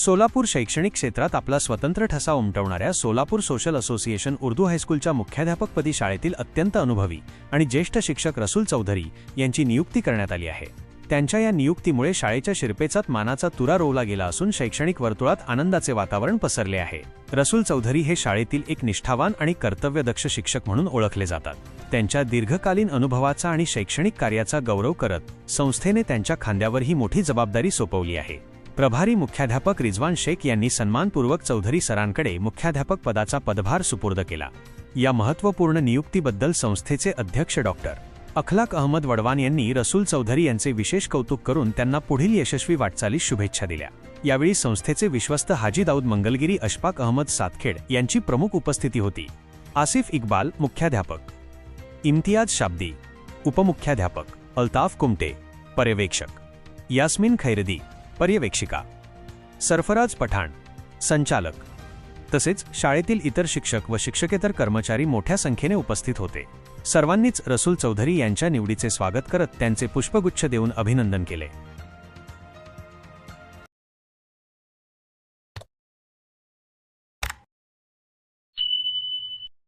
सोलापूर शैक्षणिक क्षेत्रात आपला स्वतंत्र ठसा उमटवणाऱ्या सोलापूर सोशल असोसिएशन उर्दू हायस्कूलच्या मुख्याध्यापकपदी शाळेतील अत्यंत अनुभवी आणि ज्येष्ठ शिक्षक रसूल चौधरी यांची नियुक्ती करण्यात आली आहे। त्यांच्या या नियुक्तीमुळे शाळेच्या शिरपेचात मानाचा तुरा रोवला गेला असून शैक्षणिक वर्तुळात आनंदाचे वातावरण पसरले आहे। रसूल चौधरी हे शाळेतील एक निष्ठावान आणि कर्तव्यदक्ष शिक्षक म्हणून ओळखले जातात। त्यांच्या दीर्घकालीन अनुभवाचा आणि शैक्षणिक कार्याचा गौरव करत संस्थेने त्यांच्या खांद्यावर ही मोठी जबाबदारी सोपवली आहे। प्रभारी मुख्याध्यापक रिजवान शेख यांनी सन्मानपूर्वक चौधरी सरांकडे मुख्याध्यापक पदाचा पदभार सुपूर्द केला। या महत्त्वपूर्ण नियुक्तीबद्दल संस्थेचे अध्यक्ष डॉक्टर अखलाक अहमद वडवान यांनी रसूल चौधरी यांचे विशेष कौतुक करून त्यांना पुढील यशस्वी वाटचालीस शुभेच्छा दिल्या। यावेळी संस्थेचे विश्वस्त हाजी दाऊद मंगलगिरी, अशफाक अहमद सातखेड यांची प्रमुख उपस्थिती होती। आसिफ इक्बाल मुख्याध्यापक, इम्तियाज शाब्दी उपमुख्याध्यापक, अल्ताफ कुमटे पर्यवेक्षक, यास्मीन खैरदी पर्यवेक्षिका, सरफराज पठाण संचालक तसेच शाळेतील इतर शिक्षक व शिक्षकेतर कर्मचारी मोठ्या संख्येने उपस्थित होते। सर्वांनीच रसूल चौधरी यांच्या निवडीचे स्वागत करत त्यांचे पुष्पगुच्छ देऊन अभिनंदन केले।